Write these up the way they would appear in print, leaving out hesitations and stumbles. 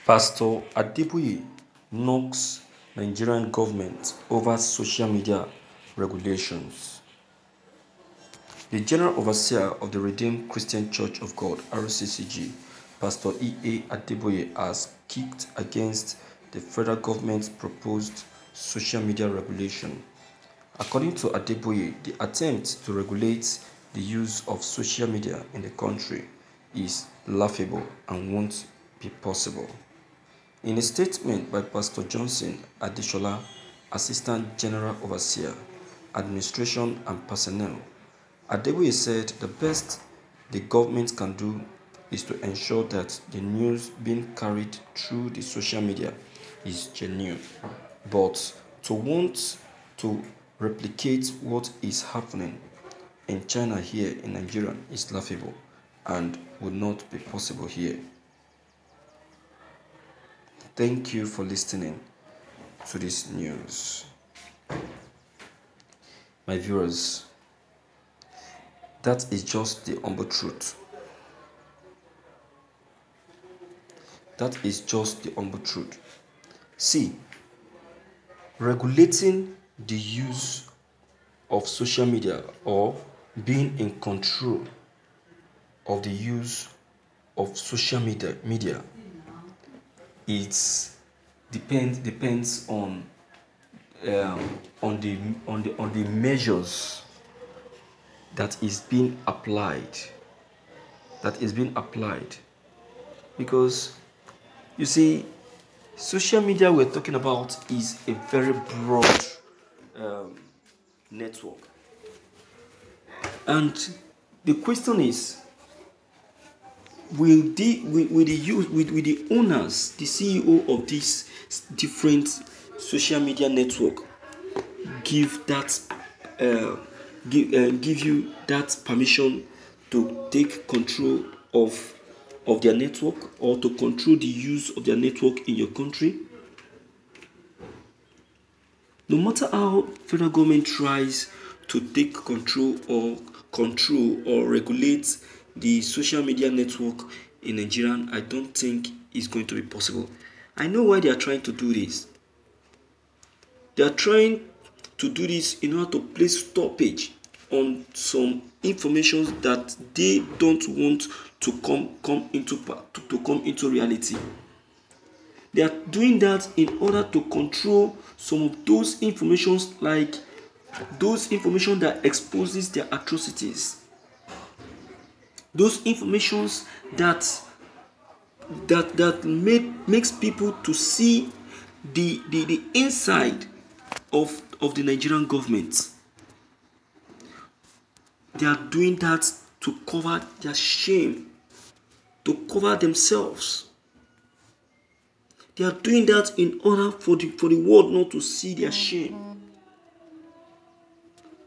Pastor Adeboye knocks Nigerian government over social media regulations. The General Overseer of the Redeemed Christian Church of God (RCCG), Pastor E.A. Adeboye, has kicked against the federal government's proposed social media regulation. According to Adeboye, the attempt to regulate the use of social media in the country is laughable and won't be possible. In a statement by Pastor Johnson Adeshola, Assistant General Overseer, Administration and Personnel, Adeboye said the best the government can do is to ensure that the news being carried through the social media is genuine. But to want to replicate what is happening in China here in Nigeria is laughable and would not be possible here. Thank you for listening to this news. My viewers, that is just the humble truth. That is just the humble truth. See, regulating the use of social media or being in control of the use of social media it depends on the measures that is being applied. Because you see, social media we're talking about is a very broad network, and the question is, will the owners, the CEO of this different social media network give you that permission to take control of their network, or to control the use of their network in your country? No matter how federal government tries to take control or regulate the social media network in Nigeria, I don't think it's going to be possible. I know why they are trying to do this. They are trying to do this in order to place stoppage on some information that they don't want to come into reality. They are doing that in order to control some of those informations, like those information that exposes their atrocities, those informations that makes people to see the inside of the Nigerian government. They are doing that to cover their shame, to cover themselves. They are doing that in order for the world not to see their shame.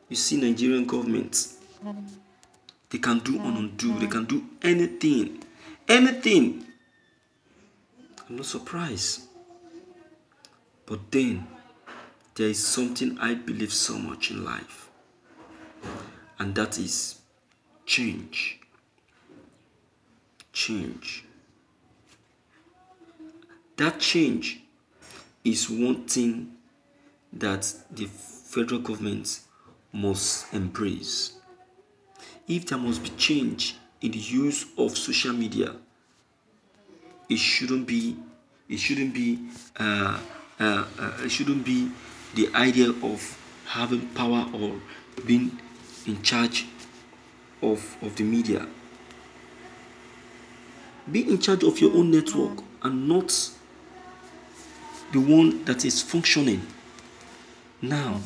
You see, Nigerian government, they can do and undo. They can do anything. Anything. I'm not surprised. But then, there is something I believe so much in life. And that is change. Change. That change is one thing that the federal government must embrace. If there must be change in the use of social media, it shouldn't be the idea of having power or being in charge of the media. Be in charge of your own network and not the one that is functioning. Now,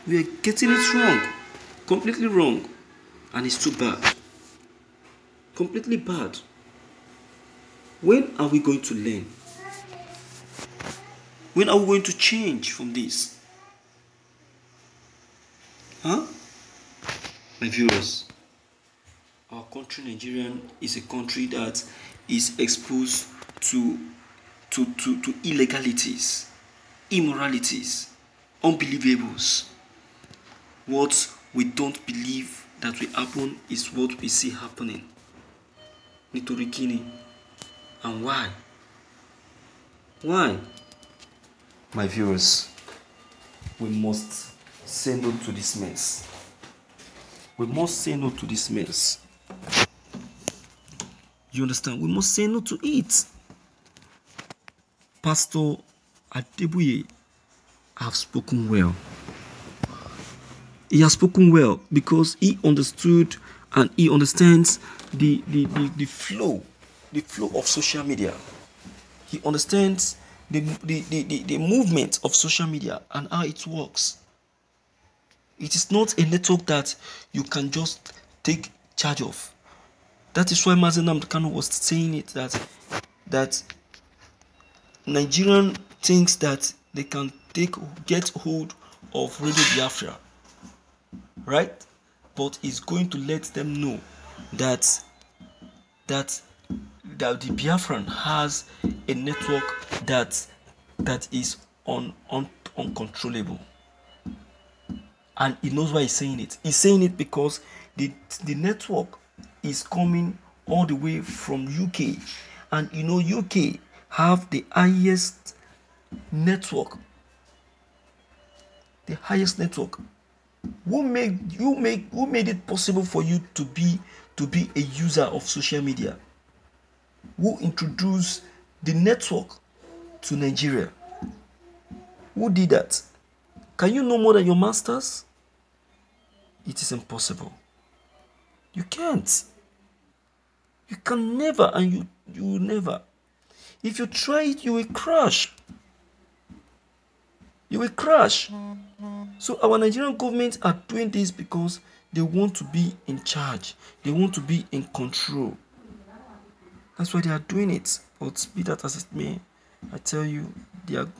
we are getting it wrong, completely wrong, and it's too bad, completely bad. When are we going to learn? When are we going to change from this? My viewers, our country, Nigeria, is a country that is exposed to illegalities, immoralities, unbelievables. What we don't believe that will happen is what we see happening. Nítorí kíni, And why? Why? My viewers, we must say no to this mess. We must say no to this mess. You understand? We must say no to it. Pastor Adeboye have spoken well. He has spoken well because he understood and he understands the flow of social media. He understands the movement of social media and how it works. It is not a network that you can just take charge of. That is why Mazi Nnamdi Kanu was saying it, that Nigerian thinks that they can get hold of Radio Biafra, right? But it's going to let them know that the Biafran has a network that is uncontrollable. And he knows why he's saying it. He's saying it because the network is coming all the way from UK. And you know, UK have the highest network. The highest network. Who made it possible for you to be a user of social media? Who introduced the network to Nigeria? Who did that? Can you know more than your masters? It is impossible. You can't. You can never, and you will never. If you try it, you will crash. You will crash. So our Nigerian government are doing this because they want to be in charge. They want to be in control. That's why they are doing it. But be that as it may, I tell you,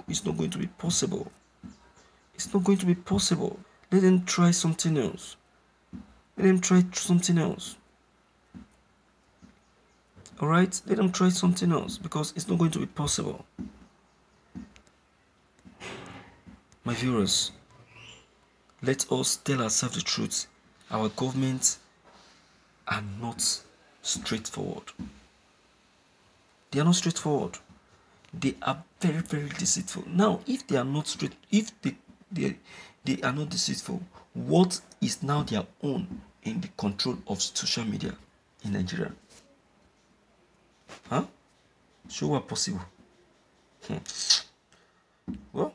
it's not going to be possible. It's not going to be possible. Let them try something else. Let them try something else. Alright? Let them try something else because it's not going to be possible. My viewers, let us tell ourselves the truth. Our governments are not straightforward. They are not straightforward. They are very, very deceitful. Now, if they are not straight, if they are not deceitful, what is now their own in the control of social media in Nigeria? Huh? Show what possible. Well,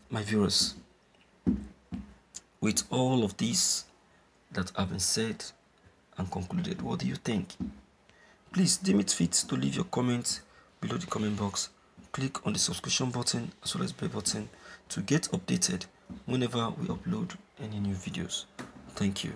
my viewers, with all of this that have been said and concluded, what do you think? Please deem it fit to leave your comments below the comment box. Click on the subscription button as well as bell button to get updated whenever we upload any new videos. Thank you.